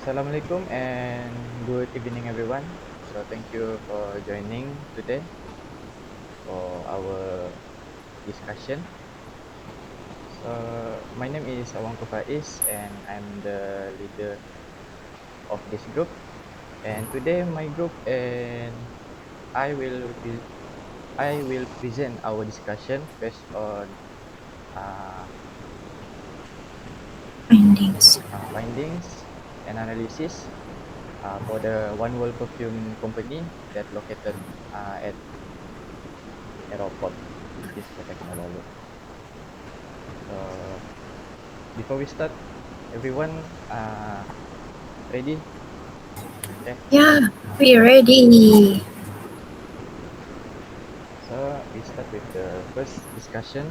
Assalamualaikum and good evening, everyone. So, thank you for joining today for our discussion. So, my name is Awangku Faeizz and I'm the leader of this group. And today, my group and I will I will present our discussion based on uh, Findings. findings and analysis for the One World Perfume Company that located at airport, which is Kota Kinabalu. So before we start, everyone ready? Okay. Yeah, we're ready. So we start with the first discussion.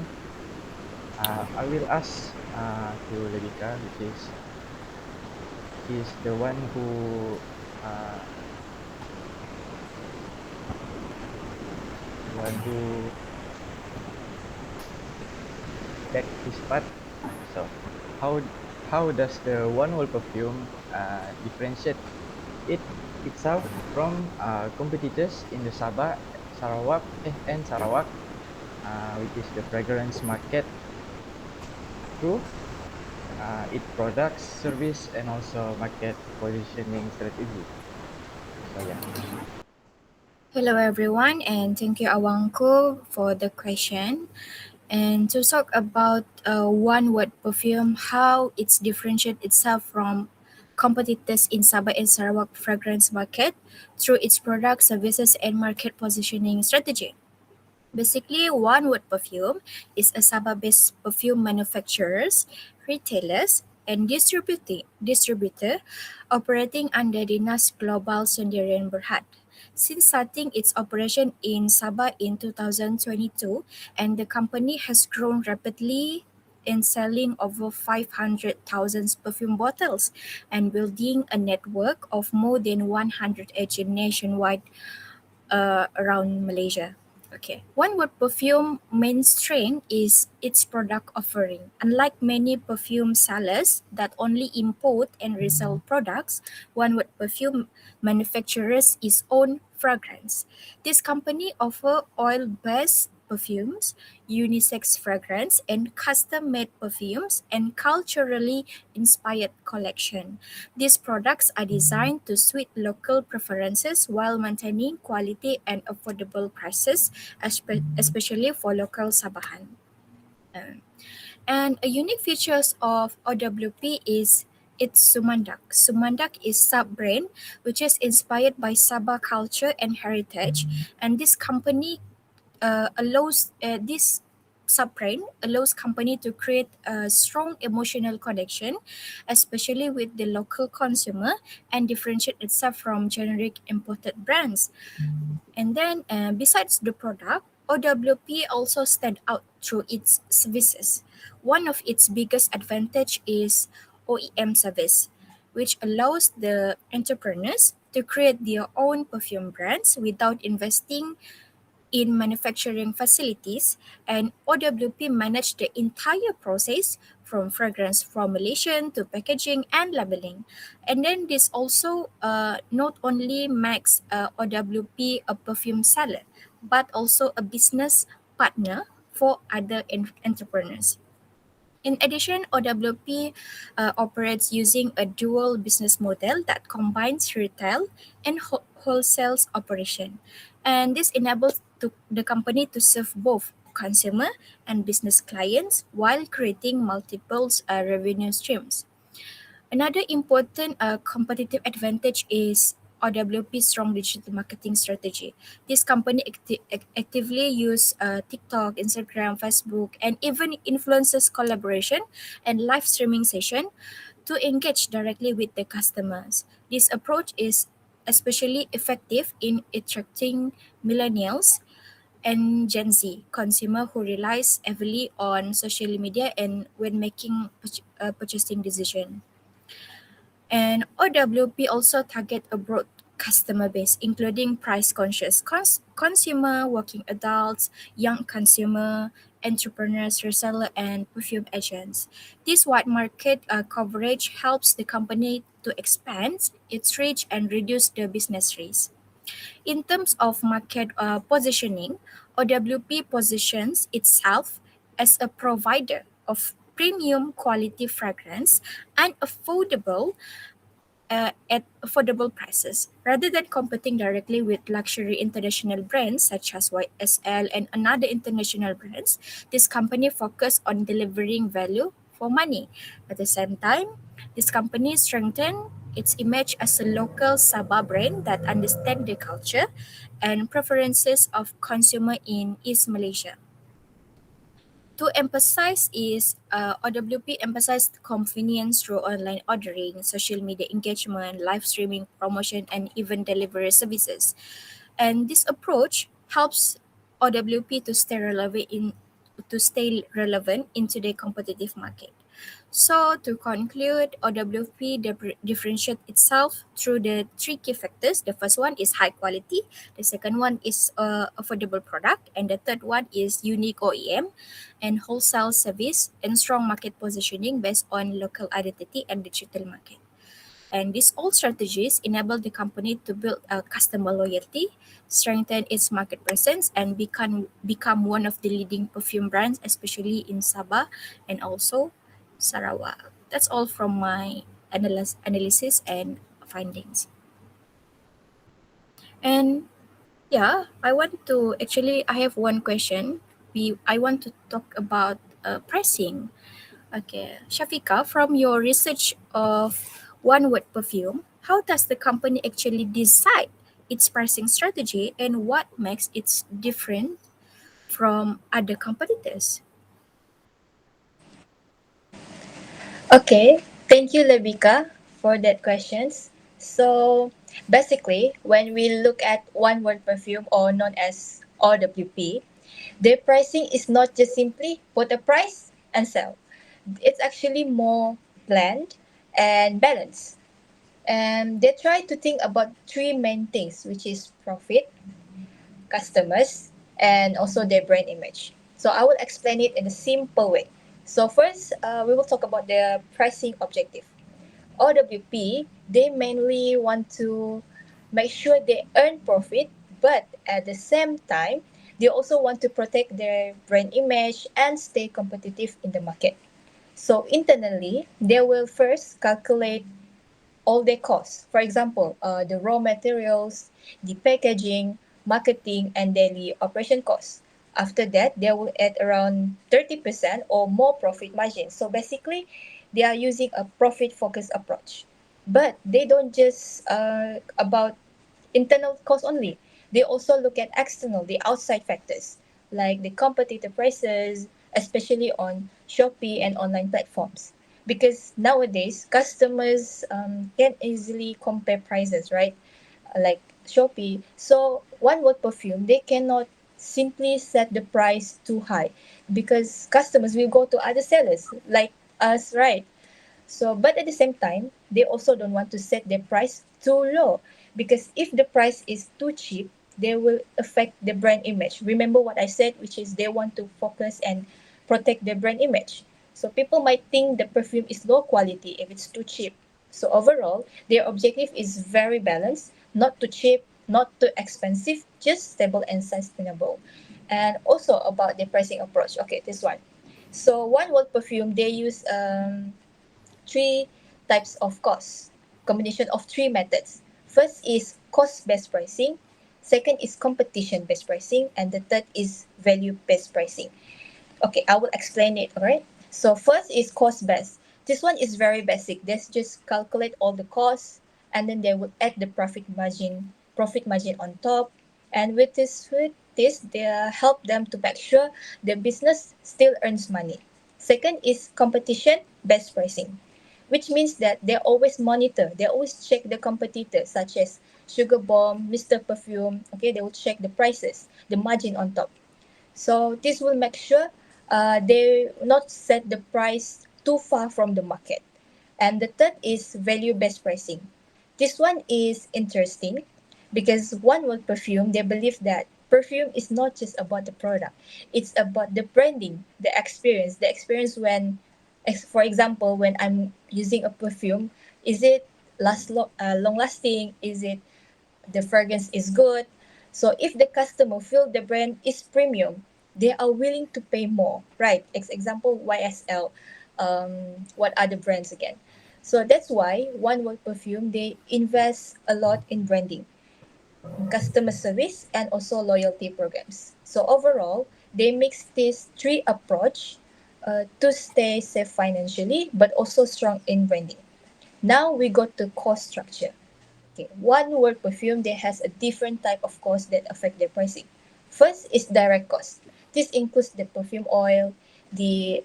I will ask to Lebika, which is she's the uh, one who take this part. So how how does the One World Perfume differentiate it itself from competitors in the Sarawak, which is the fragrance market through its products, service, and also market positioning strategy. So yeah, Hello, everyone, and thank you, Awangku, for the question. And to talk about one word perfume, how it's differentiate itself from competitors in Sabah and Sarawak fragrance market through its product, services, and market positioning strategy. Basically, One Word Perfume is a Sabah-based perfume manufacturers, retailers, and distributor operating under Dinas Global Sendirian Berhad. Since starting its operation in Sabah in 2022, and the company has grown rapidly in selling over 500,000 perfume bottles and building a network of more than 100 agents nationwide around Malaysia. Okay. One Word Perfume main strength is its product offering. Unlike many perfume sellers that only import and resell products, One Word Perfume manufactures its own fragrance. This company offer oil-based perfumes, unisex fragrance, and custom-made perfumes and culturally inspired collection. These products are designed to suit local preferences while maintaining quality and affordable prices, especially for local Sabahan. Um, and a unique features of OWP is its Sumandak. Sumandak is sub-brand which is inspired by Sabah culture and heritage, and this company allows this subbrand allows company to create a strong emotional connection, especially with the local consumer, and differentiate itself from generic imported brands. And then, besides the product, OWP also stand out through its services. One of its biggest advantage is OEM service, which allows the entrepreneurs to create their own perfume brands without investing in manufacturing facilities, and OWP manage the entire process from fragrance formulation to packaging and labeling. And then this also not only makes OWP a perfume seller, but also a business partner for other entrepreneurs. In addition, OWP operates using a dual business model that combines retail and wholesale operation. And this enables the company to serve both consumer and business clients while creating multiple revenue streams. Another important competitive advantage is OWP's strong digital marketing strategy. This company actively use TikTok, Instagram, Facebook, and even influencers collaboration and live streaming session to engage directly with the customers. This approach is especially effective in attracting millennials and Gen Z consumer who relies heavily on social media and when making purchasing decision. And OWP also target a broad customer base, including price conscious consumer, working adults, young consumer, entrepreneurs, reseller, and perfume agents. This wide market coverage helps the company to expand its reach and reduce the business risk. In terms of market positioning, OWP positions itself as a provider of premium quality fragrance and at affordable prices. Rather than competing directly with luxury international brands such as YSL and another international brands, this company focused on delivering value for money. At the same time, this company strengthened its image as a local Sabah brand that understands the culture and preferences of consumer in East Malaysia. To emphasize is OWP emphasized convenience through online ordering, social media engagement, live streaming, promotion, and even delivery services. And this approach helps OWP to stay relevant in today's competitive market. So to conclude, OWP differentiate itself through the three key factors. The first one is high quality, the second one is affordable product, and the third one is unique OEM and wholesale service and strong market positioning based on local identity and digital market. And these all strategies enable the company to build a customer loyalty, strengthen its market presence, and become one of the leading perfume brands, especially in Sabah and also Sarawak. That's all from my analysis and findings. And yeah, I have one question. I want to talk about pricing. Okay, Shafika, from your research of one word perfume, how does the company actually decide its pricing strategy and what makes it different from other competitors? Okay, thank you, Lebika, for that questions. So basically, when we look at one word perfume or known as OWP, their pricing is not just simply put a price and sell. It's actually more planned and balanced. And they try to think about three main things, which is profit, customers, and also their brand image. So I will explain it in a simple way. So first, we will talk about the pricing objective. OWP, they mainly want to make sure they earn profit, but at the same time, they also want to protect their brand image and stay competitive in the market. So internally, they will first calculate all their costs. For example, the raw materials, the packaging, marketing, and daily operation costs. After that, they will add around 30% or more profit margin. So basically, they are using a profit focused approach. But they don't just about internal cost only. They also look at external, the outside factors, like the competitor prices, especially on Shopee and online platforms. Because nowadays, customers can easily compare prices, right? Like Shopee. So, one word perfume, they cannot simply set the price too high because customers will go to other sellers like us, right? So, but at the same time, they also don't want to set their price too low because if the price is too cheap, they will affect the brand image. Remember what I said, which is they want to focus and protect their brand image. So people might think the perfume is low quality if it's too cheap. So overall, their objective is very balanced, not too cheap, not too expensive, just stable and sustainable. And also about their pricing approach. Okay, this one. So one word perfume, they use three types of cost, combination of three methods. First is cost-based pricing, second is competition-based pricing, and the third is value-based pricing. Okay, I will explain it, alright? So first is cost-based. This one is very basic. They just calculate all the costs and then they will add the profit margin on top. And with this, they help them to make sure the business still earns money. Second is competition-based pricing, which means that they always monitor, they always check the competitors such as Sugar Bomb, Mr. Perfume. Okay, they will check the prices, the margin on top. So this will make sure they not set the price too far from the market. And the third is value-based pricing. This one is interesting because one word perfume, they believe that Perfume is not just about the product, it's about the branding, the experience when, for example, when I'm using a perfume, is it long lasting? Is it the fragrance is good? So if the customer feel the brand is premium, they are willing to pay more, right? Example YSL. What other brands again? So that's why One World Perfume they invest a lot in branding, customer service, and also loyalty programs. So overall, they mix these three approach to stay safe financially, but also strong in branding. Now we go to cost structure. Okay, One Word Perfume they has a different type of cost that affect their pricing. First is direct cost. This includes the perfume oil, the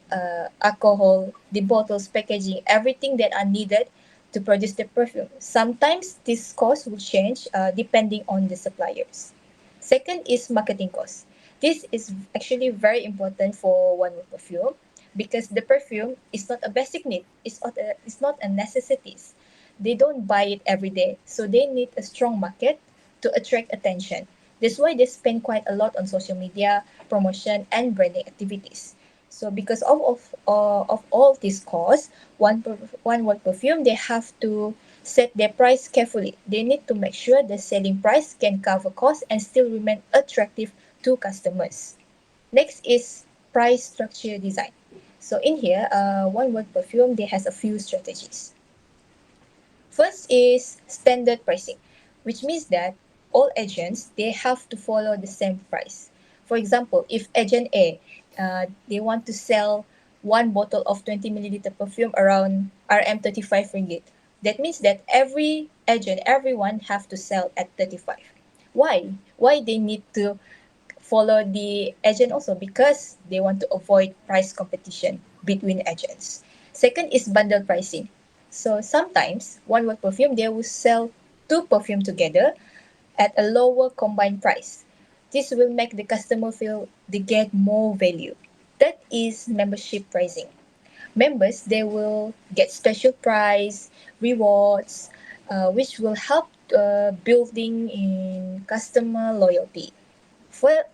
alcohol, the bottles, packaging, everything that are needed to produce the perfume. Sometimes this cost will change depending on the suppliers. Second is marketing cost. This is actually very important for One Word Perfume because the perfume is not a basic need. It's not a necessity. They don't buy it every day, so they need a strong market to attract attention. That's why they spend quite a lot on social media, promotion, and branding activities. So because of all these costs, one word perfume, they have to set their price carefully. They need to make sure the selling price can cover costs and still remain attractive to customers. Next is price structure design. So in here, one word perfume, they has a few strategies. First is standard pricing, which means that all agents they have to follow the same price. For example, if agent A they want to sell one bottle of 20 milliliter perfume around RM 35 ringgit, that means that every agent, everyone have to sell at 35. Why? Why they need to follow the agent also? Because they want to avoid price competition between agents. Second is bundle pricing. So sometimes one word perfume they will sell two perfume together at a lower combined price. This will make the customer feel they get more value. That is membership pricing. Members they will get special price, rewards, which will help building in customer loyalty.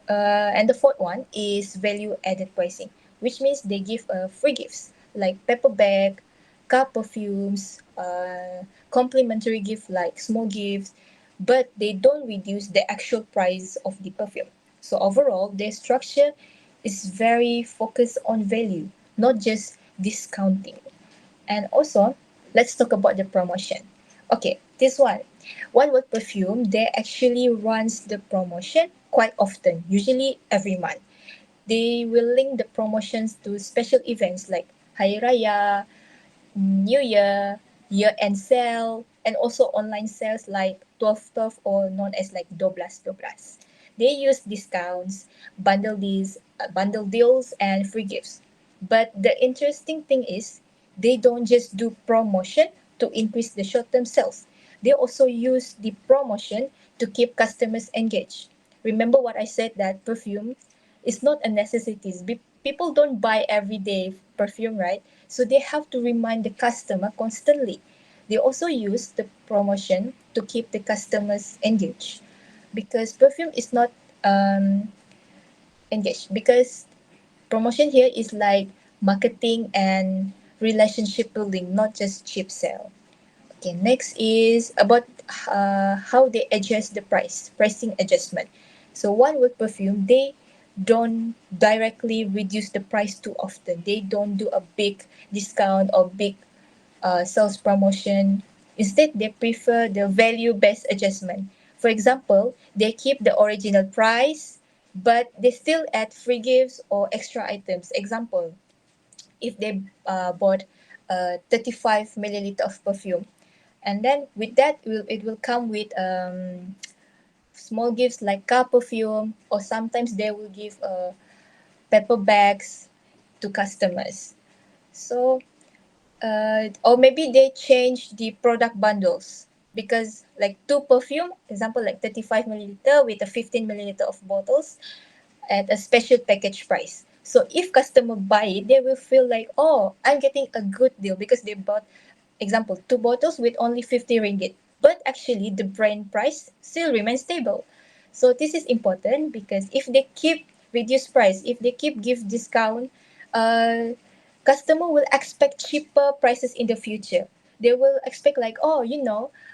And the fourth one is value added pricing, which means they give free gifts like paper bag, car perfumes, complimentary gift like small gifts, but they don't reduce the actual price of the perfume. So overall, their structure is very focused on value, not just discounting. And also, let's talk about the promotion. Okay, this one word perfume, they actually runs the promotion quite often, usually every month. They will link the promotions to special events like Hari Raya, New Year, year-end sale, and also online sales like 12 or known as like 12. They use discounts, bundle deals, and free gifts. But the interesting thing is, they don't just do promotion to increase the short-term sales. They also use the promotion to keep customers engaged. Remember what I said that perfume is not a necessity. People don't buy everyday perfume, right? So they have to remind the customer constantly. They also use the promotion to keep the customers engaged because perfume is not um, engaged because promotion here is like marketing and relationship building, not just cheap sale. Okay, next is about how they adjust the pricing adjustment. So one with perfume, they don't directly reduce the price too often. They don't do a big discount or big sales promotion. Instead, they prefer the value-based adjustment. For example, they keep the original price, but they still add free gifts or extra items. Example, if they bought 35 milliliter of perfume, and then with that it will come with small gifts like car perfume, or sometimes they will give paper bags to customers. So or maybe they change the product bundles because like two perfume, example like 35 milliliter with a 15 milliliter of bottles at a special package price. So if customer buy it, they will feel like, oh, I'm getting a good deal because they bought, example, two bottles with only 50 ringgit. But actually, the brand price still remains stable. So this is important because if they keep reduce price, if they keep give discount, uh, customer will expect cheaper prices in the future. They will expect like, oh,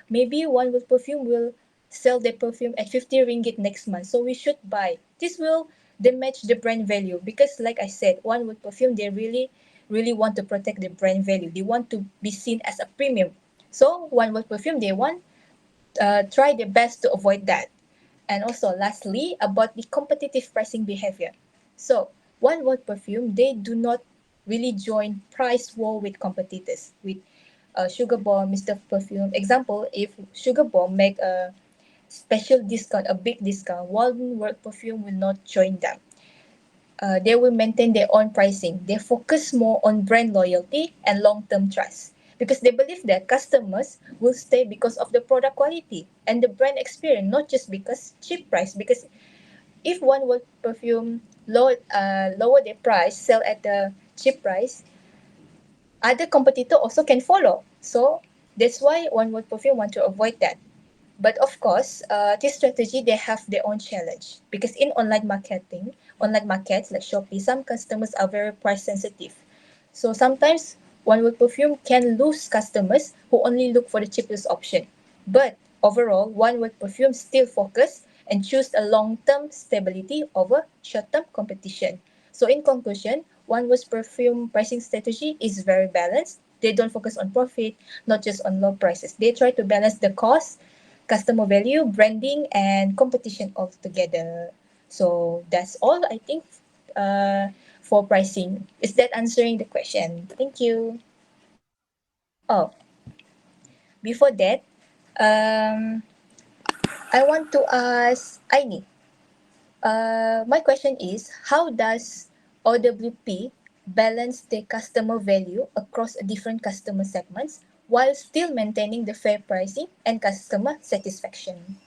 maybe one with perfume will sell their perfume at 50 ringgit next month, so we should buy. This will damage the brand value because, like I said, one with perfume, they really want to protect the brand value. They want to be seen as a premium. So one with perfume, they want try their best to avoid that. And also, lastly, about the competitive pricing behavior. So, one word perfume, they do not really join price war with competitors. With Sugar Bomb, Mr. Perfume. Example, if Sugar Bomb make a special discount, a big discount, one word perfume will not join them. They will maintain their own pricing. They focus more on brand loyalty and long term trust because they believe that customers will stay because of the product quality and the brand experience, not just because cheap price. Because if one word perfume lower their price, sell at the cheap price, other competitor also can follow. So that's why one word perfume want to avoid that. But of course, this strategy they have their own challenge because in online markets like Shopee, some customers are very price sensitive. So sometimes one word perfume can lose customers who only look for the cheapest option. But overall, one word perfume still focus and choose a long-term stability over short-term competition. So in conclusion, one word perfume pricing strategy is very balanced. They don't focus on profit, not just on low prices. They try to balance the cost, customer value, branding, and competition altogether. So that's all I think uh, for pricing. Is that answering the question? Thank you. Oh, before that, um, I want to ask Aini. My question is, how does OWP balance the customer value across different customer segments while still maintaining the fair pricing and customer satisfaction?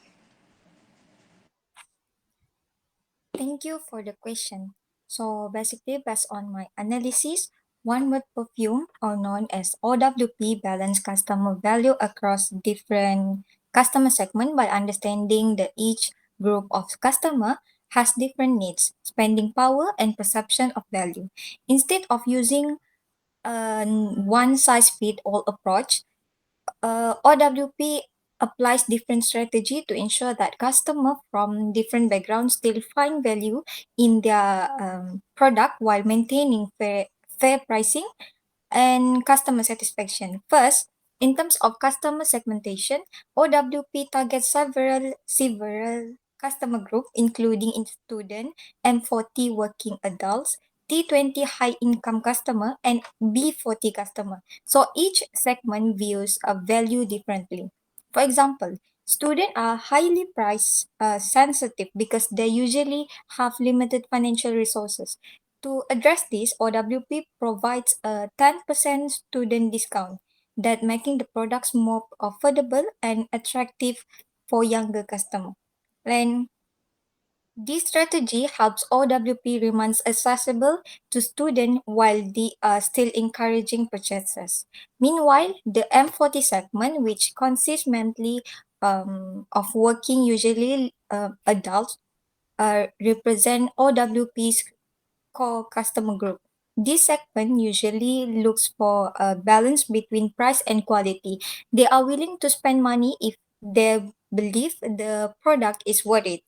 Thank you for the question. So basically, based on my analysis, one word perfume, or known as OWP, balance customer value across different customer segment by understanding that each group of customer has different needs, spending power, and perception of value. Instead of using a one size fit all approach, OWP applies different strategy to ensure that customer from different backgrounds still find value in their product while maintaining fair pricing and customer satisfaction. First, in terms of customer segmentation, OWP targets several customer group including in student, M40 working adults, T20 high income customer, and B40 customer. So each segment views a value differently. For example, students are highly price sensitive because they usually have limited financial resources. To address this, OWP provides a 10% student discount that making the products more affordable and attractive for younger customers. And this strategy helps OWP remains accessible to students while they are still encouraging purchases. Meanwhile, the M40 segment, which consists mainly of working, usually adults, represent OWP's core customer group. This segment usually looks for a balance between price and quality. They are willing to spend money if they believe the product is worth it.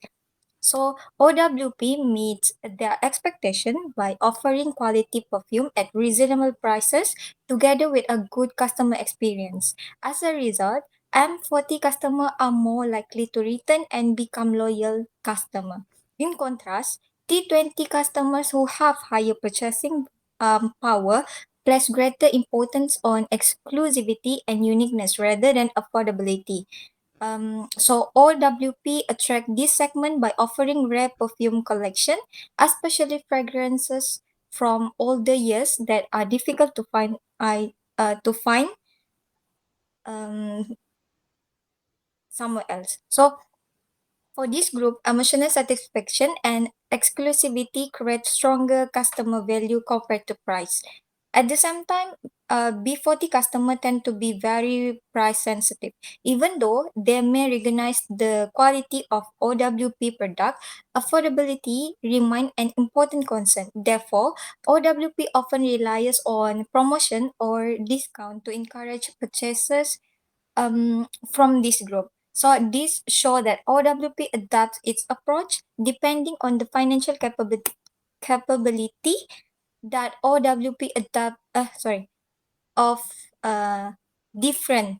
So OWP meets their expectation by offering quality perfume at reasonable prices together with a good customer experience. As a result, M40 customers are more likely to return and become loyal customers. In contrast, T20 customers who have higher purchasing power place greater importance on exclusivity and uniqueness rather than affordability. So OWP attract this segment by offering rare perfume collection, especially fragrances from older years that are difficult to find um, somewhere else. So for this group, emotional satisfaction and exclusivity create stronger customer value compared to price. At the same time, B40 customer tend to be very price sensitive. Even though they may recognize the quality of OWP product, affordability remain an important concern. Therefore, OWP often relies on promotion or discount to encourage purchases from this group. So this show that OWP adapts its approach depending on the financial capability that OWP of uh, different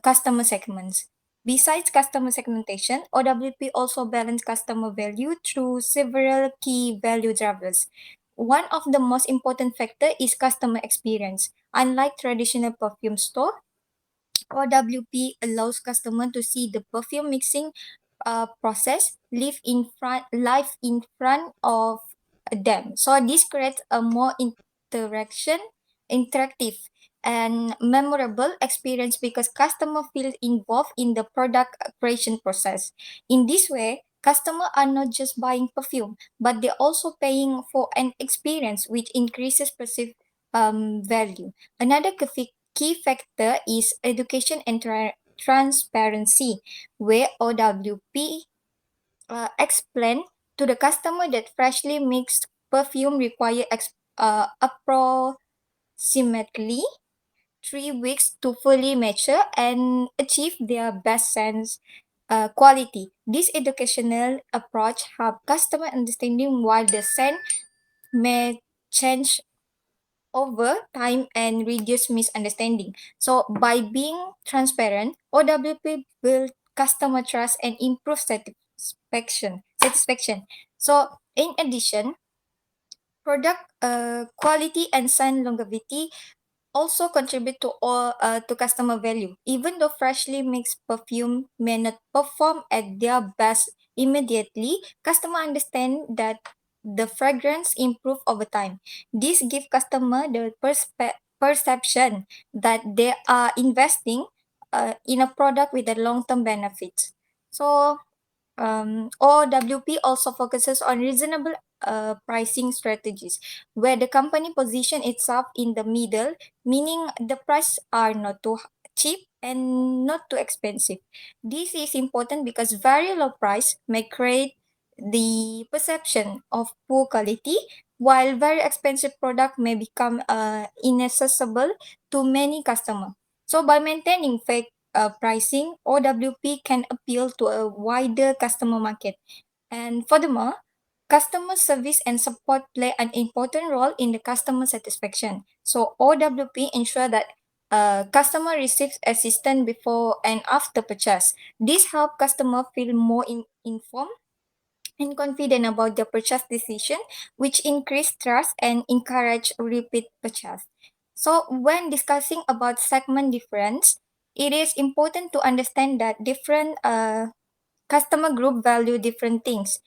customer segments. Besides customer segmentation, OWP also balance customer value through several key value drivers. One of the most important factor is customer experience. Unlike traditional perfume store, OWP allows customer to see the perfume mixing process live in front of them. So this creates a more interactive and memorable experience because customer feel involved in the product creation process. In this way, customers are not just buying perfume, but they're also paying for an experience which increases perceived value. Another key factor is education and transparency, where OWP explain to the customer that freshly mixed perfume require approximately 3 weeks to fully mature and achieve their best sense quality. This educational approach help customer understanding why the scent may change over time and reduce misunderstanding. So by being transparent, OWP build customer trust and improve satisfaction. So in addition, product quality and scent longevity also contribute to customer value. Even though freshly mixed perfume may not perform at their best immediately, customer understand that the fragrance improve over time. This give customer the perception that they are investing in a product with a long-term benefits. So OWP also focuses on reasonable pricing strategies, where the company position itself in the middle, meaning the price are not too cheap and not too expensive. This is important because very low price may create the perception of poor quality, while very expensive product may become inaccessible to many customers. So by maintaining fake pricing, OWP can appeal to a wider customer market. And furthermore, customer service and support play an important role in the customer satisfaction. So OWP ensure that customer receives assistance before and after purchase. This help customer feel more informed and confident about their purchase decision, which increase trust and encourage repeat purchase. So when discussing about segment difference, it is important to understand that different customer group value different things.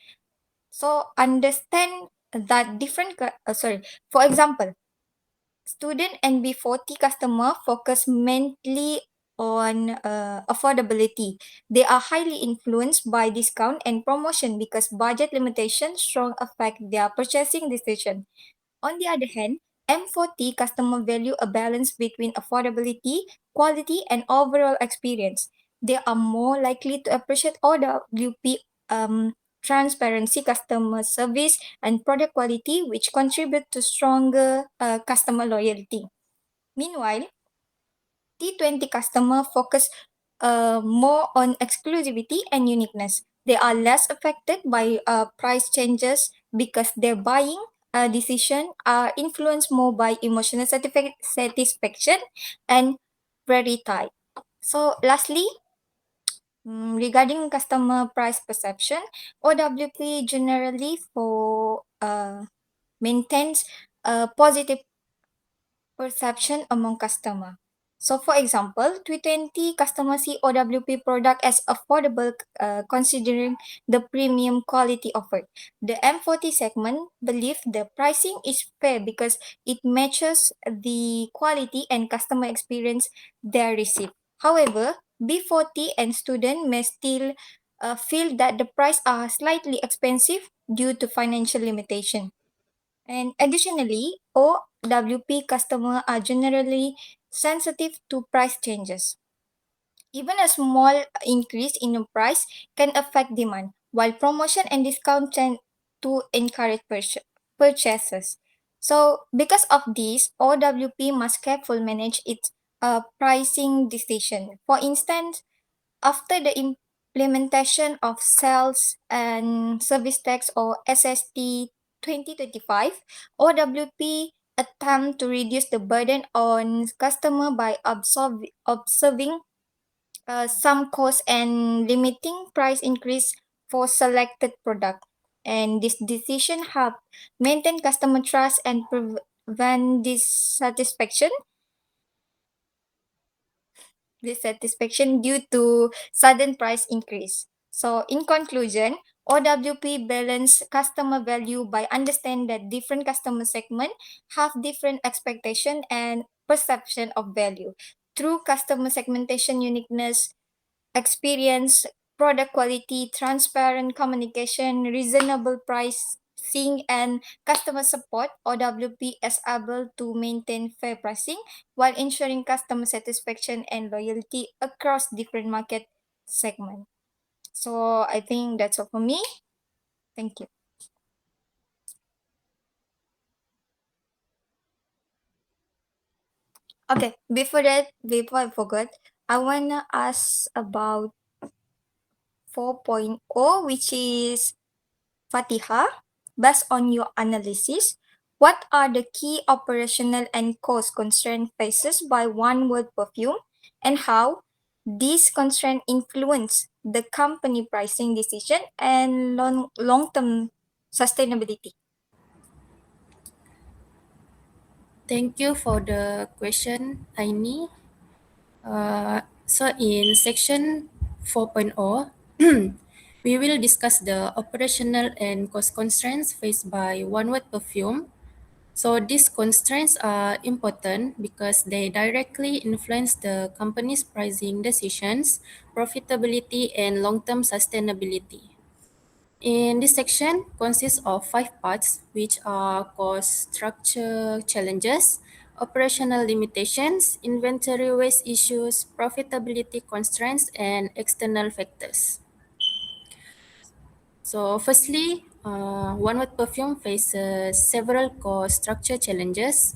So understand that for example, student and B40 customer focus mainly on affordability. They are highly influenced by discount and promotion because budget limitations strong affect their purchasing decision. On the other hand, M40 customer value a balance between affordability, quality, and overall experience. They are more likely to appreciate OWP transparency, customer service, and product quality, which contribute to stronger customer loyalty. Meanwhile, T20 customer focus more on exclusivity and uniqueness. They are less affected by price changes because their buying decision are influenced more by emotional satisfaction and variety. So lastly, regarding customer price perception, OWP generally maintains a positive perception among customer. So for example, 2020 customer see OWP product as affordable considering the premium quality offered. The M40 segment believe the pricing is fair because it matches the quality and customer experience they receive. However, B40 and student may still feel that the price are slightly expensive due to financial limitation. And additionally, OWP customers are generally sensitive to price changes. Even a small increase in the price can affect demand, while promotion and discount tend to encourage purchases. So, because of this, OWP must carefully manage its pricing decision. For instance, after the implementation of sales and service tax or SST 2025, OWP attempt to reduce the burden on customer by observing some cost and limiting price increase for selected product. And this decision help maintain customer trust and prevent dissatisfaction due to sudden price increase. So in conclusion, OWP balance customer value by understanding that different customer segment have different expectation and perception of value. Through customer segmentation uniqueness, experience, product quality, transparent communication, reasonable pricing, and customer support, OWP is able to maintain fair pricing while ensuring customer satisfaction and loyalty across different market segments. So I think that's all for me. Thank you. Okay, before I forget, I wanna ask about 4.0, which is FATIHAH. Based on your analysis, what are the key operational and cost constraints faced by one word perfume, and how these constraints influence the company pricing decision and long-term sustainability? Thank you for the question, Aini. So in section 4.0, we will discuss the operational and cost constraints faced by one word perfume. So these constraints are important because they directly influence the company's pricing decisions, profitability, and long-term sustainability. In this section consists of 5 parts, which are cost structure challenges, operational limitations, inventory waste issues, profitability constraints, and external factors. So firstly, one word perfume faces several cost structure challenges.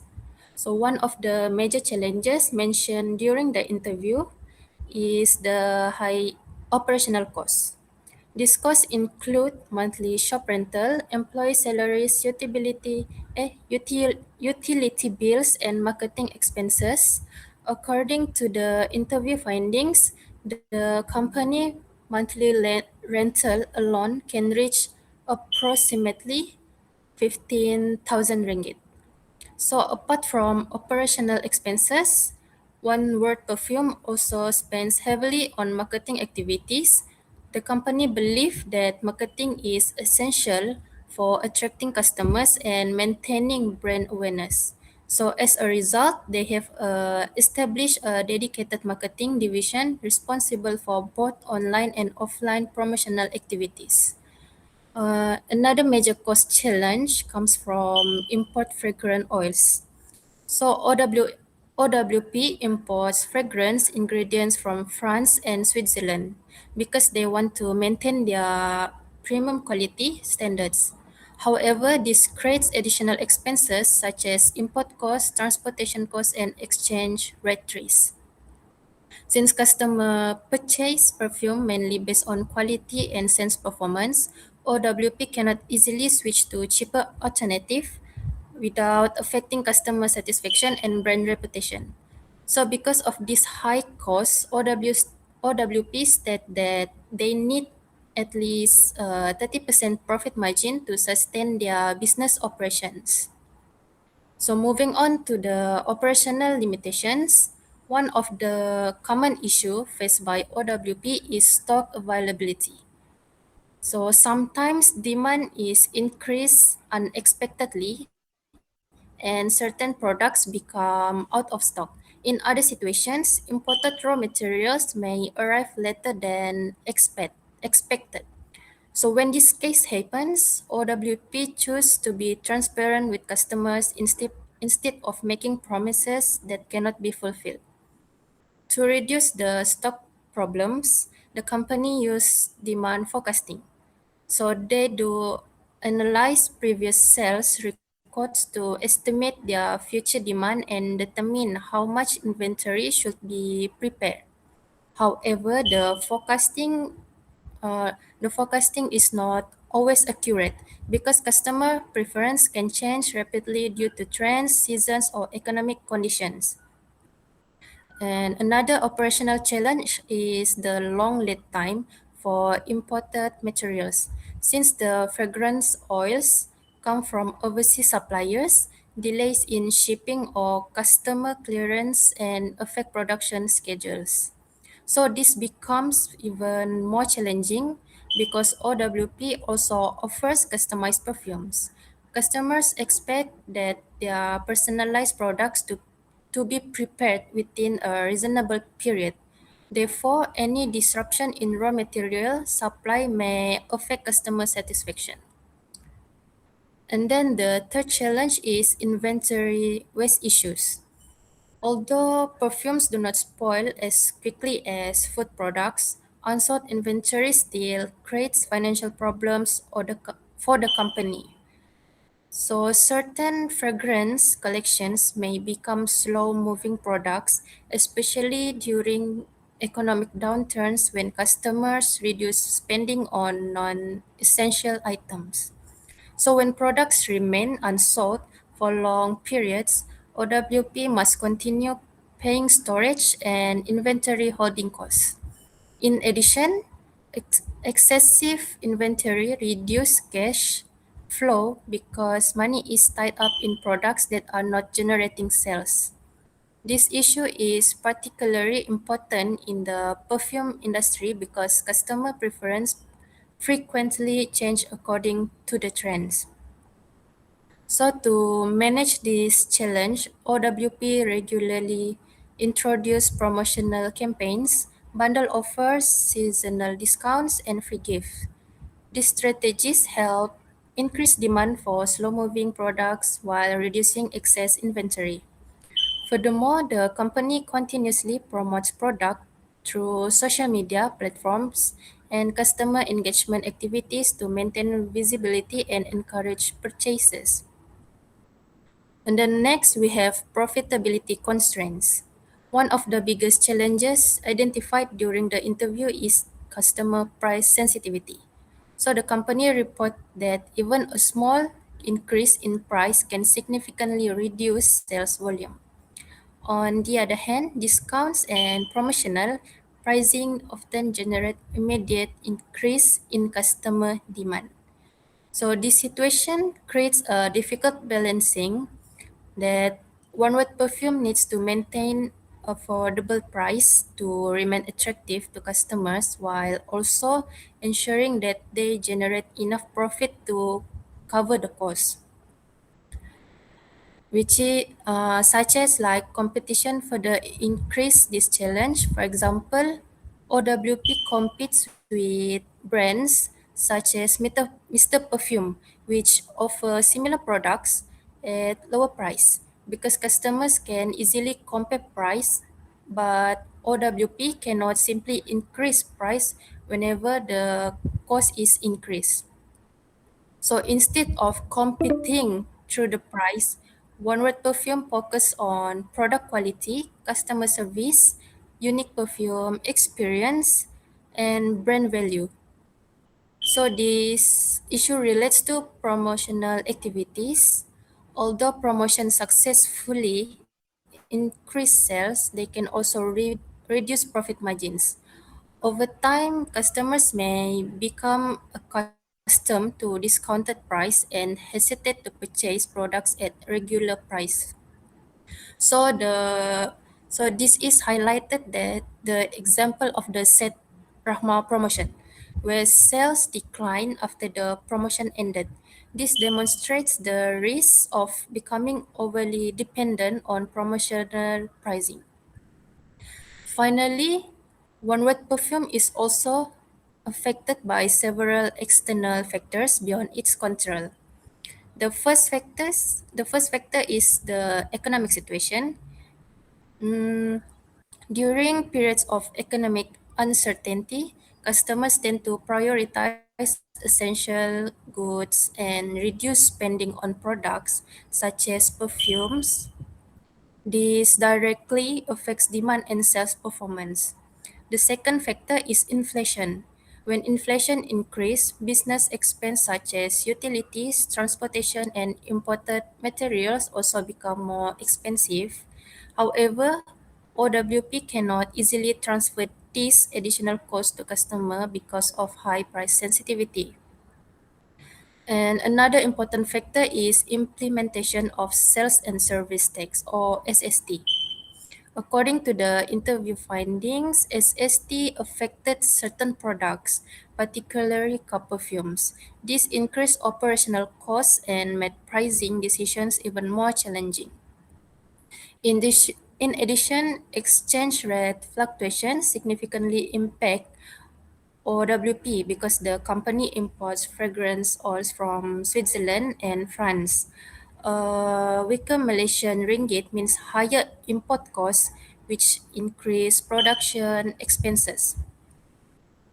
So one of the major challenges mentioned during the interview is the high operational costs. These costs include monthly shop rental, employee salaries, utility bills, and marketing expenses. According to the interview findings, the company monthly rental alone can reach approximately 15,000 ringgit. So apart from operational expenses, One Word Perfume also spends heavily on marketing activities. The company believes that marketing is essential for attracting customers and maintaining brand awareness. So as a result, they have established a dedicated marketing division responsible for both online and offline promotional activities. Another major cost challenge comes from import fragrance oils. So OWP imports fragrance ingredients from France and Switzerland because they want to maintain their premium quality standards. However, this creates additional expenses such as import costs, transportation costs, and exchange rate risks. Since customer purchase perfume mainly based on quality and sense performance, OWP cannot easily switch to cheaper alternative without affecting customer satisfaction and brand reputation. So because of this high cost, OWP state that they need at least 30% profit margin to sustain their business operations. So moving on to the operational limitations, one of the common issue faced by OWP is stock availability. So sometimes demand is increased unexpectedly and certain products become out of stock. In other situations, imported raw materials may arrive later than expected. So when this case happens, OWP choose to be transparent with customers instead of making promises that cannot be fulfilled. To reduce the stock problems, the company use demand forecasting. So they do analyze previous sales records to estimate their future demand and determine how much inventory should be prepared. However, the forecasting is not always accurate because customer preference can change rapidly due to trends, seasons, or economic conditions. And another operational challenge is the long lead time for imported materials. Since the fragrance oils come from overseas suppliers, delays in shipping or customer clearance and affect production schedules. So this becomes even more challenging because OWP also offers customized perfumes. Customers expect that their personalized products to be prepared within a reasonable period. Therefore, any disruption in raw material supply may affect customer satisfaction. And then the third challenge is inventory waste issues. Although perfumes do not spoil as quickly as food products, unsold inventory still creates financial problems for the company. So certain fragrance collections may become slow-moving products, especially during economic downturns when customers reduce spending on non-essential items. So when products remain unsold for long periods, OWP must continue paying storage and inventory holding costs. In addition, excessive inventory reduces cash flow because money is tied up in products that are not generating sales. This issue is particularly important in the perfume industry because customer preference frequently change according to the trends. So to manage this challenge, OWP regularly introduce promotional campaigns, bundle offers, seasonal discounts, and free gifts. These strategies help increase demand for slow-moving products while reducing excess inventory. Furthermore, the company continuously promotes product through social media platforms and customer engagement activities to maintain visibility and encourage purchases. And then next, we have profitability constraints. One of the biggest challenges identified during the interview is customer price sensitivity. So the company report that even a small increase in price can significantly reduce sales volume. On the other hand, discounts and promotional pricing often generate immediate increase in customer demand. So this situation creates a difficult balancing that one word perfume needs to maintain affordable price to remain attractive to customers while also ensuring that they generate enough profit to cover the cost, which is such as like competition further increase this challenge. For example, OWP competes with brands such as Mr. Perfume, which offer similar products at lower price because customers can easily compare price, but OWP cannot simply increase price whenever the cost is increased. So instead of competing through the price, One Word Perfume focus on product quality, customer service, unique perfume experience, and brand value. So this issue relates to promotional activities. Although promotion successfully increase sales, they can also reduce profit margins. Over time, customers may become accustomed to discounted price and hesitate to purchase products at regular price. So this is highlighted that the example of the Set Rahma promotion, where sales declined after the promotion ended. This demonstrates the risk of becoming overly dependent on promotional pricing. Finally, One Word Perfume is also affected by several external factors beyond its control. The first factor is the economic situation. Mm, During periods of economic uncertainty, customers tend to prioritize essential goods and reduce spending on products such as perfumes. This directly affects demand and sales performance. The second factor is inflation. When inflation increases, business expense such as utilities, transportation, and imported materials also become more expensive. However, OWP cannot easily transfer these additional costs to customer because of high price sensitivity. And another important factor is implementation of sales and service tax or SST. According to the interview findings, SST affected certain products, particularly car perfumes. This increased operational costs and made pricing decisions even more challenging. In addition, exchange rate fluctuations significantly impact OWP because the company imports fragrance oils from Switzerland and France. Weaker Malaysian ringgit means higher import costs, which increase production expenses.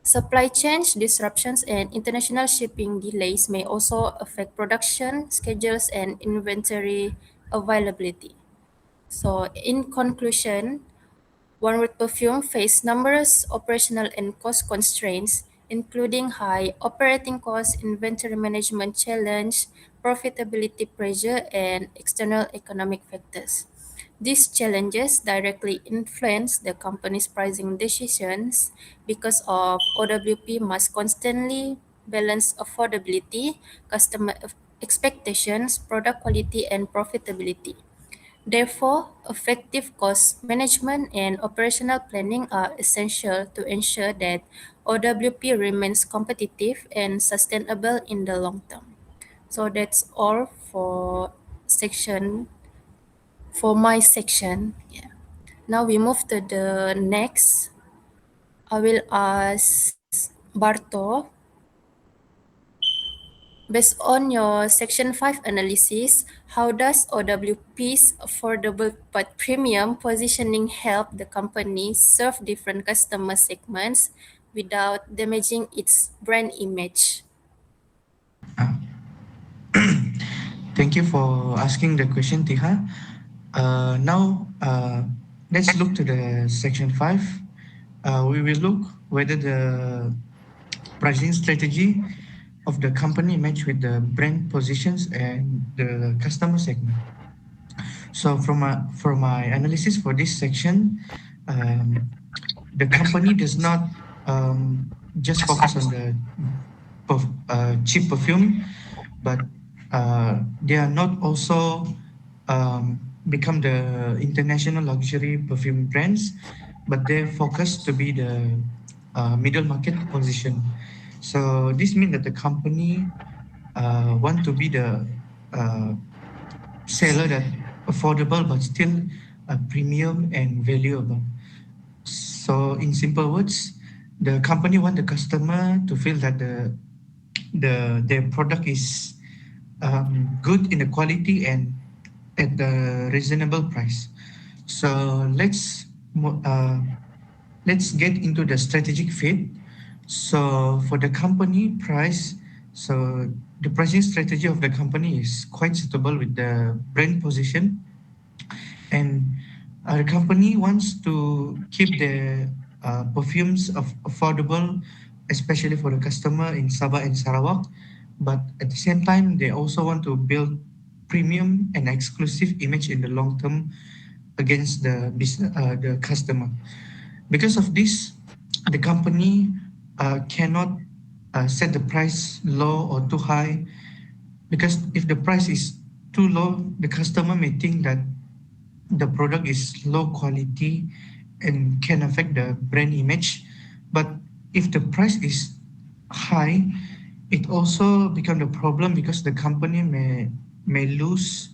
Supply chain disruptions and international shipping delays may also affect production schedules and inventory availability. So, in conclusion, One Word Perfume faced numerous operational and cost constraints, including high operating costs, inventory management challenge, profitability pressure, and external economic factors. These challenges directly influence the company's pricing decisions because of OWP must constantly balance affordability, customer expectations, product quality, and profitability. Therefore, effective cost management and operational planning are essential to ensure that OWP remains competitive and sustainable in the long term. So that's all section for my section. Yeah. Now we move to the next. I will ask Barto. Based on your Section 5 analysis, how does OWP's affordable but premium positioning help the company serve different customer segments without damaging its brand image? Uh, Thank you for asking the question, Tiha. Now, let's look to the section 5. We will look whether the pricing strategy of the company match with the brand positions and the customer segment. So from my analysis for this section, um, the company does not just focus on the cheap perfume, but they are not also become the international luxury perfume brands, but they focus to be the middle market position. So this means that the company want to be the uh, seller that affordable but still premium and valuable. So in simple words, the company want the customer to feel that their product is good in the quality and at the reasonable price. So let's get into the strategic fit. So for the company price, so the pricing strategy of the company is quite suitable with the brand position, and the company wants to keep the perfumes affordable, especially for the customer in Sabah and Sarawak. But at the same time, they also want to build premium and exclusive image in the long term against the customer. Because of this, the company cannot set the price low or too high, because if the price is too low, the customer may think that the product is low quality and can affect the brand image. But if the price is high, it also become the problem because the company may lose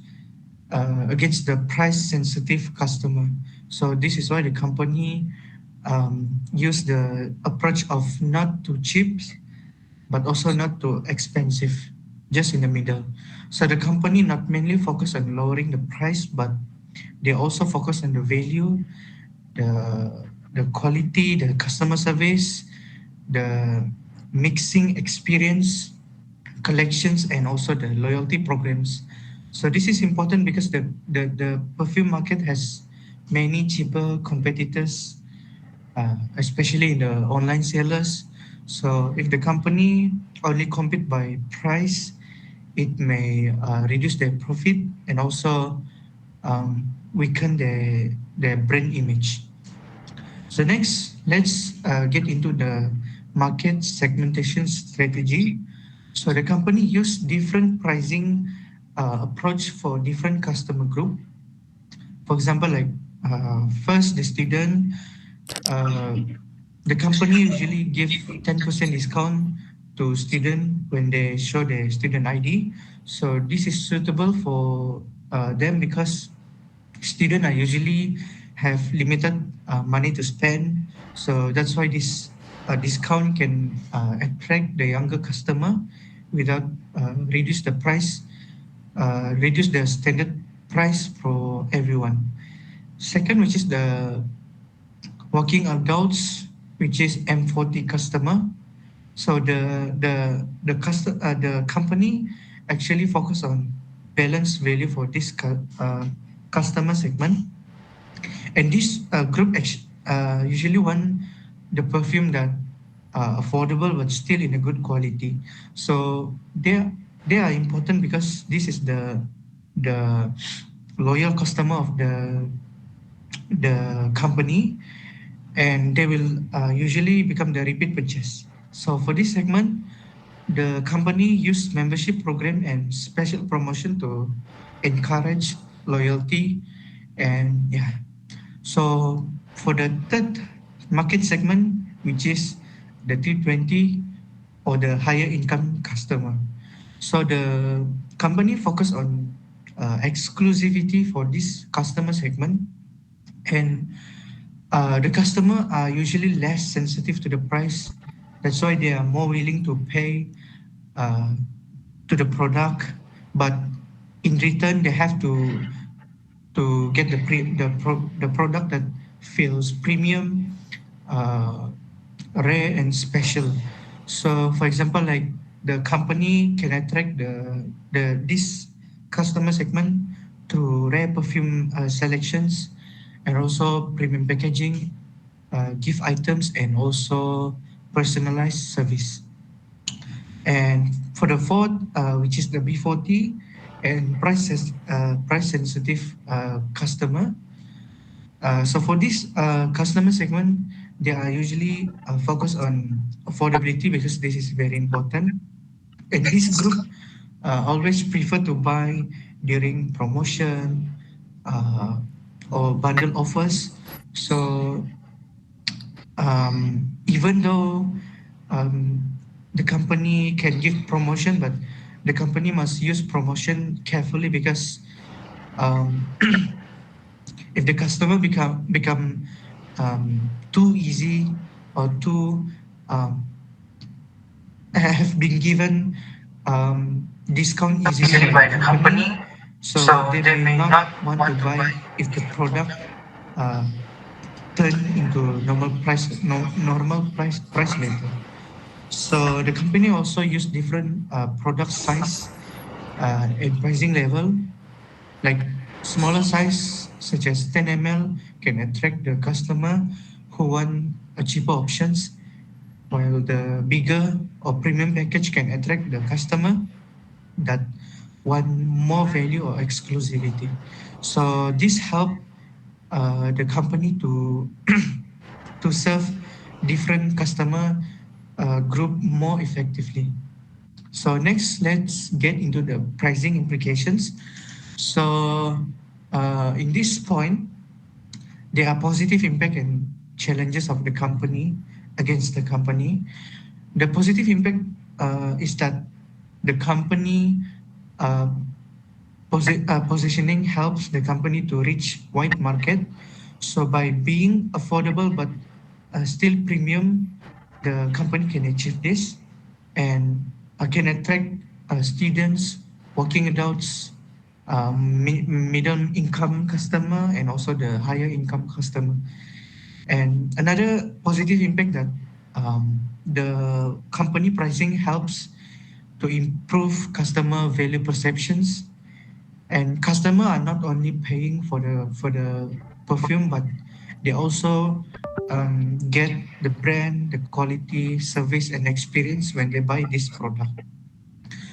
against the price sensitive customer. So this is why the company use the approach of not too cheap but also not too expensive. just in the middle. So the company not mainly focus on lowering the price, but they also focus on the value, the quality, the customer service, the mixing experience, collections, and also the loyalty programs. So this is important because the perfume market has many cheaper competitors, especially in the online sellers. So if the company only compete by price, it may reduce their profit and also weaken their brand image. So next, let's get into the market segmentation strategy. So the company use different pricing approach for different customer group. For example, like first the student, uh, the company usually give 10% discount to student when they show their student ID. So this is suitable for them because students are usually have limited money to spend. So that's why this discount can attract the younger customer without reduce the standard price for everyone. Second, which is the working adults, which is M40 customer. So the company actually focus on balance value for this customer segment, and this usually want the perfume that are affordable but still in a good quality. So they are important because this is the loyal customer of the company, and they will usually become the repeat purchase. So for this segment, the company use membership program and special promotion to encourage loyalty. And yeah, so for the third market segment, which is the 320 or the higher income customer. So the company focus on exclusivity for this customer segment, and the customer are usually less sensitive to the price. That's why they are more willing to pay uh, to the product, but in return they have to get the product that feels premium, uh, rare and special. So, for example, like the company can attract the this customer segment through rare perfume selections and also premium packaging, gift items, and also personalized service. And for the fourth, which is the B40 and price sensitive customer. So for this customer segment, they are usually focused on affordability because this is very important. And this group always prefer to buy during promotion uh, or bundle offers. So even though um, the company can give promotion, but the company must use promotion carefully because um, if the customer become too easy or too um, have been given discount easily by the company, so they may not want to buy if the product uh, turn into normal price later. So the company also use different product size and pricing level. Like smaller size, such as 10 ml, can attract the customer who want a cheaper options, while the bigger or premium package can attract the customer that want more value or exclusivity. So this help the company to to serve different customer group more effectively. So next, let's get into the pricing implications. So in this point, there are positive impact and challenges of the company against the company. The positive impact is that the company uh, positioning helps the company to reach wide market. So by being affordable but still premium, the company can achieve this and can attract students, working adults, middle income customer, and also the higher income customer. And another positive impact that the company pricing helps to improve customer value perceptions, and customer are not only paying for the perfume, but they also get the brand, the quality, service, and experience when they buy this product.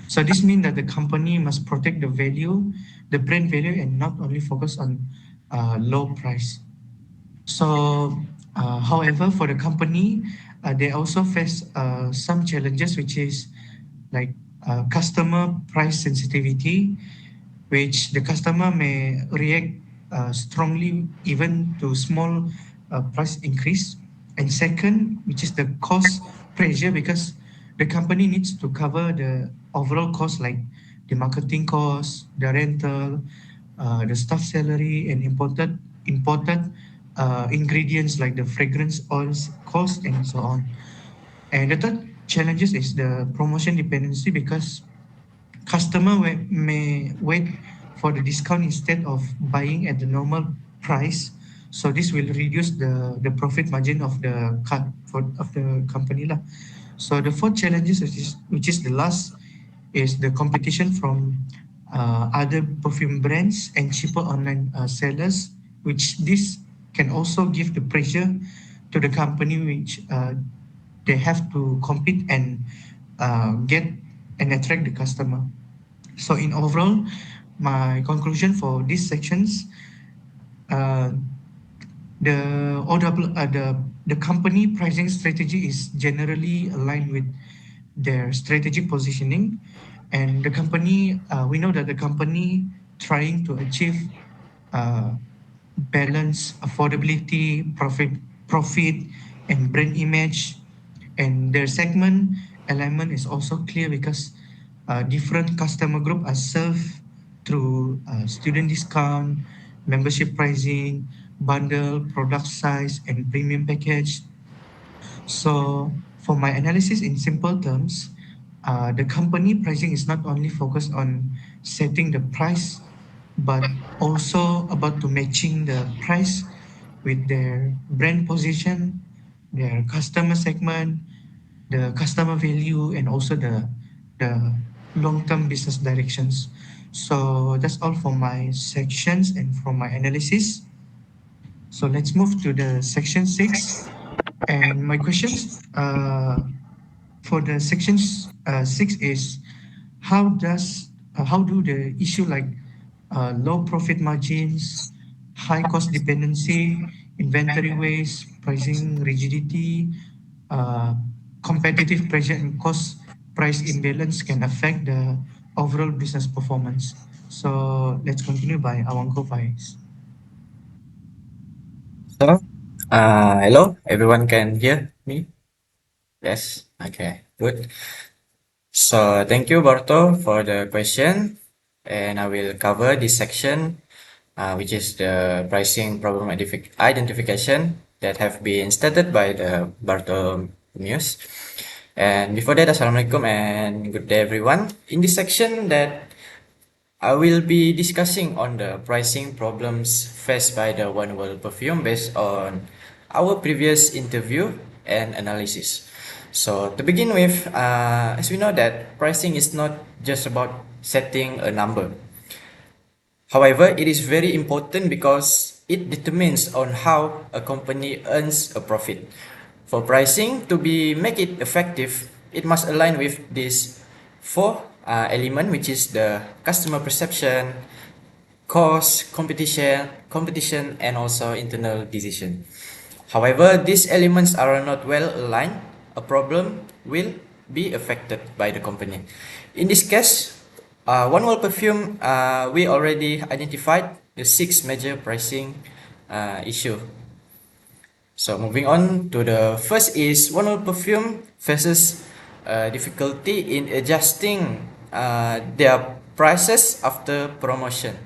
So this means that the company must protect the value, the brand value, and not only focus on low price. So, however, for the company, they also face some challenges, which is like customer price sensitivity, which the customer may react strongly even to small price increase. And second, which is the cost pressure, because the company needs to cover the overall cost, like the marketing cost, the rental, the staff salary, and imported ingredients like the fragrance oils cost, and so on. And the third challenges is the promotion dependency, because customer may wait for the discount instead of buying at the normal price. So this will reduce the profit margin of of the company lah. So the fourth challenges, which is the last, is the competition from other perfume brands and cheaper online sellers, which this can also give the pressure to the company, which they have to compete and get and attract the customer. So in overall, my conclusion for these sections, uh, the the company pricing strategy is generally aligned with their strategic positioning, and the company, we know that the company trying to achieve uh, balance, affordability, profit, and brand image. And their segment alignment is also clear, because different customer group are served through student discount, membership pricing, bundle, product size, and premium package. So for my analysis in simple terms, the company pricing is not only focused on setting the price, but also about to matching the price with their brand position, their customer segment, the customer value, and also the long-term business directions. So that's all for my sections and from my analysis. So let's move to the section 6. And my questions for the sections 6 is, how do the issue like low profit margins, high cost dependency, inventory waste, pricing rigidity, uh, competitive pressure, and cost price imbalance can affect the overall business performance? So let's continue by Awangku Faeizz. So, hello, everyone can hear me? Yes, okay, good. So, thank you, Barto, for the question. And I will cover this section, which is the pricing problem identification that have been stated by the Bartolomeus. And before that, Assalamualaikum and good day, everyone. In this section that I will be discussing on the pricing problems faced by the One World Perfume based on our previous interview and analysis. So to begin with, as we know that pricing is not just about setting a number. However, it is very important because it determines on how a company earns a profit. For pricing to be make it effective, it must align with these four element, which is the customer perception, cost, competition, and also internal decision. However, these elements are not well aligned, a problem will be affected by the company. In this case, One World Perfume, we already identified the 6 major pricing issue. So moving on to the first is One World Perfume faces difficulty in adjusting their prices after promotion.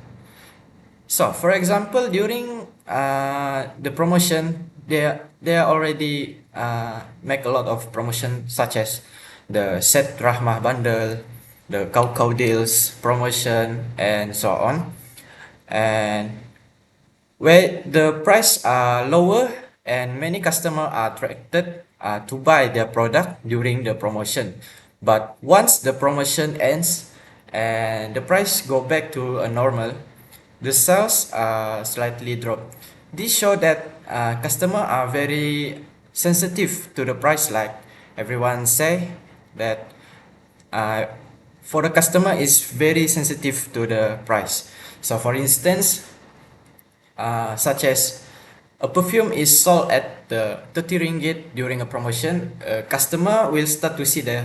So for example, during the promotion, they already make a lot of promotion, such as the set Rahmah bundle, the cow deals, promotion, and so on. And where the price are lower and many customers are attracted to buy their product during the promotion. But once the promotion ends and the price go back to a normal, the sales slightly drop. This show that customers are very sensitive to the price, like everyone say that uh, for the customer is very sensitive to the price. So for instance, such as a perfume is sold at the 30 ringgit during a promotion, a customer will start to see the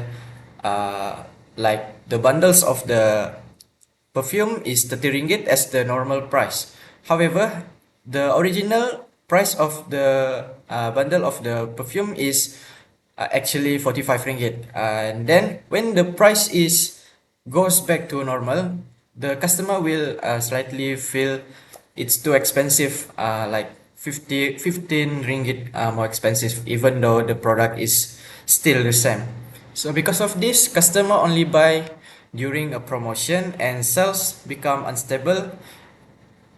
like the bundles of the perfume is 30 ringgit as the normal price. However, the original price of the bundle of the perfume is actually 45 ringgit. And then when the price is goes back to normal, the customer will slightly feel it's too expensive, like 15 ringgit more expensive, even though the product is still the same. So because of this, customer only buy during a promotion and sales become unstable,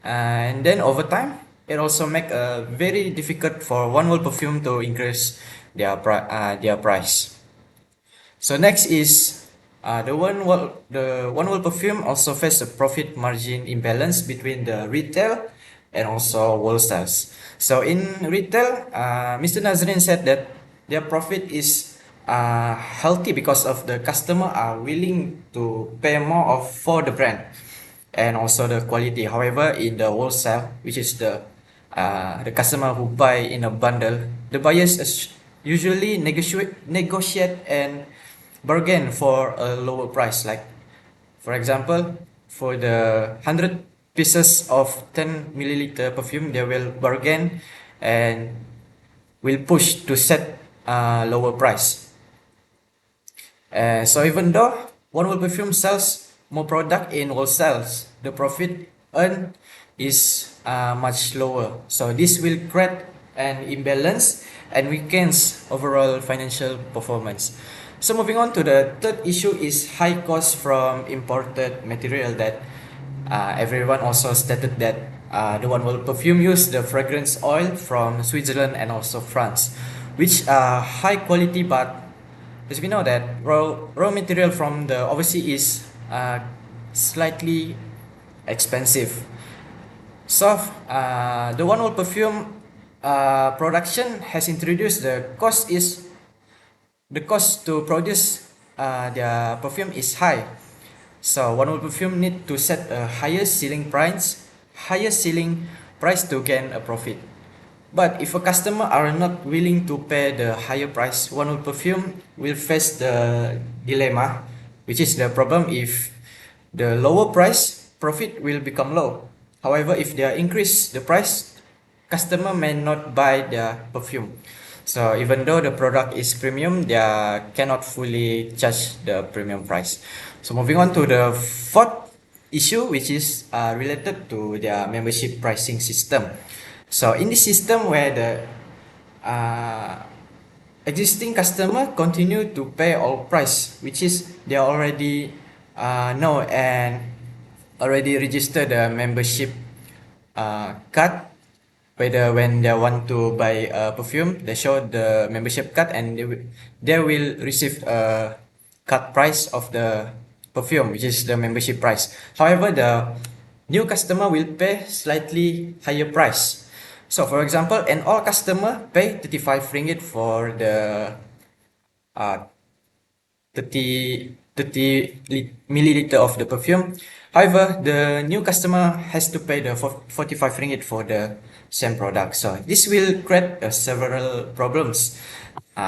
and then over time it also make a very difficult for one whole perfume to increase their price. So next is the one whole perfume also face a profit margin imbalance between the retail and also wholesales. So in retail, Mr. Nazrin said that their profit is healthy because of the customer are willing to pay more of for the brand and also the quality. However, in the wholesale, which is the customer who buy in a bundle, the buyers usually negotiate and bargain for a lower price. Like for example, for the 100 pieces of 10 milliliter perfume, they will bargain and will push to set a lower price. So even though one whole perfume sells more product in wholesales, the profit earned is much lower. So this will create an imbalance and weakens overall financial performance. So moving on to the third issue is high cost from imported material that everyone also stated that the one whole perfume use the fragrance oil from Switzerland and also France, which are high quality, but as we know that raw material from the overseas is slightly expensive. So the one whole perfume production has introduced the cost to produce their perfume is high. So one whole perfume need to set a higher selling price to gain a profit. But if a customer are not willing to pay the higher price, one whole perfume will face the dilemma, which is the problem if the lower price, profit will become low. However, if they increase the price, customer may not buy their perfume. So even though the product is premium, they cannot fully charge the premium price. So moving on to the fourth issue, which is related to their membership pricing system. So in this system where the existing customer continue to pay all price, which is they already know and already registered the membership card. Whether when they want to buy a perfume, they show the membership card and they will receive a card price of the perfume, which is the membership price. However, the new customer will pay slightly higher price. So for example, an old customer pay 35 ringgit for the 30 milliliter of the perfume. However, the new customer has to pay the 45 ringgit for the same product. So this will create several problems,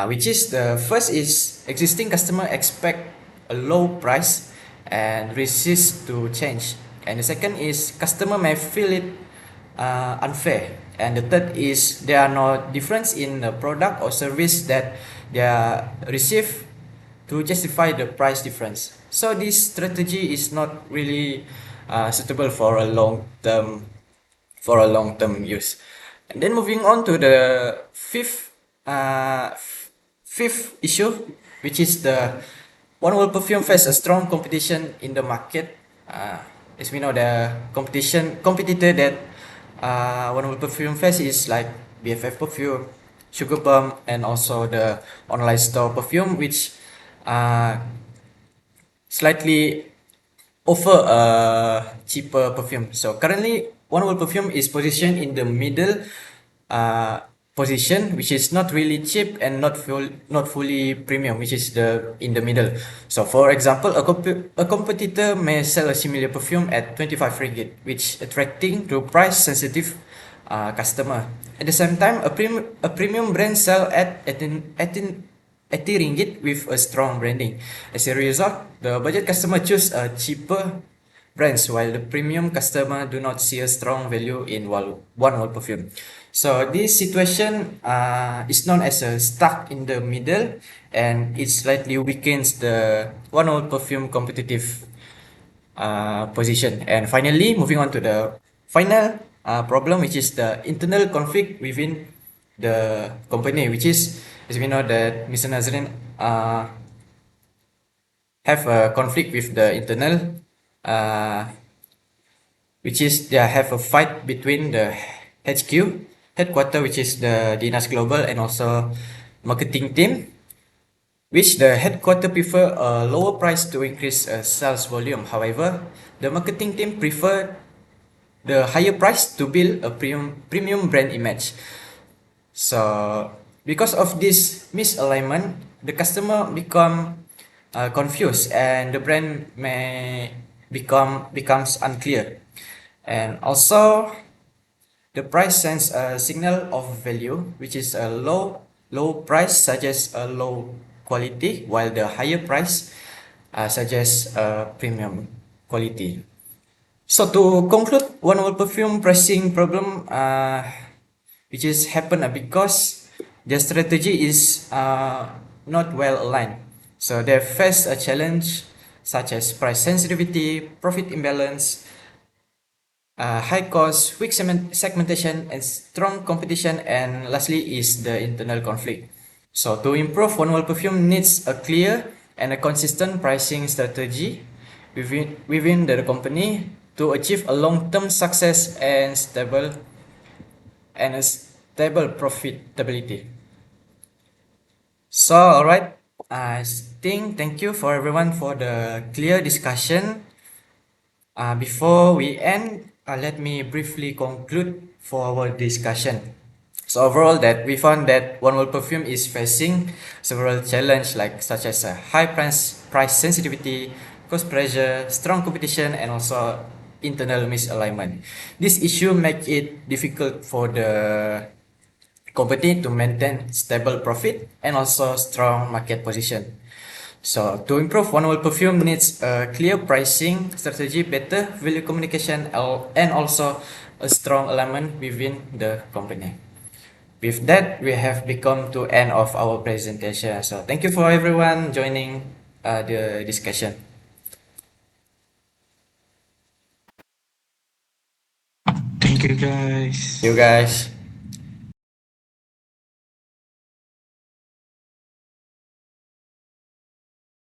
which is the first is existing customer expect a low price and resist to change. And the second is customer may feel it unfair. And the third is there are no difference in the product or service that they receive to justify the price difference. So this strategy is not really suitable for a long term use. And then moving on to the fifth issue, which is the One World Perfume face a strong competition in the market. As we know, the competitor that One World Perfume face is like BFF Perfume, Sugar Plum, and also the online store perfume, which slightly offer a cheaper perfume. So currently, One World Perfume is positioned in the middle uh, position, which is not really cheap and not fully premium, which is in the middle. So for example, a competitor may sell a similar perfume at 25 ringgit, which attracting to price sensitive customer. At the same time, a premium brand sell at 80 ringgit with a strong branding. As a result, the budget customer choose a cheaper brands while the premium customer do not see a strong value in One World Perfume. So this situation is known as a stuck in the middle, and it slightly weakens the One World Perfume competitive position. And finally, moving on to the final problem, which is the internal conflict within the company, which is, as we know, that Mr. Nazrin have a conflict with the internal, which is they have a fight between the HQ headquarter, which is the Dinas Global, and also marketing team, which the headquarter prefer a lower price to increase sales volume. However, the marketing team prefer the higher price to build a premium brand image. So because of this misalignment, the customer become confused, and the brand may becomes unclear. And also, the price sends a signal of value, which is a low price suggests a low quality, while the higher price suggests a premium quality. So to conclude, One World Perfume pricing problem, which is happen because their strategy is not well aligned. So they face a challenge such as price sensitivity, profit imbalance, high cost, weak segmentation, and strong competition, and lastly is the internal conflict. So to improve, One World Perfume needs a clear and a consistent pricing strategy within the company to achieve a long-term success and a stable profitability. So alright, I think thank you for everyone for the clear discussion. Before we end, let me briefly conclude for our discussion. So overall, that we found that One World Perfume is facing several challenges like such as a high price sensitivity, cost pressure, strong competition, and also internal misalignment. This issue make it difficult for the company to maintain stable profit and also strong market position. So to improve, One World Perfume needs a clear pricing strategy, better value communication, and also a strong alignment within the company. With that, we have become to end of our presentation. So thank you for everyone joining the discussion. Thank you, guys. See you guys.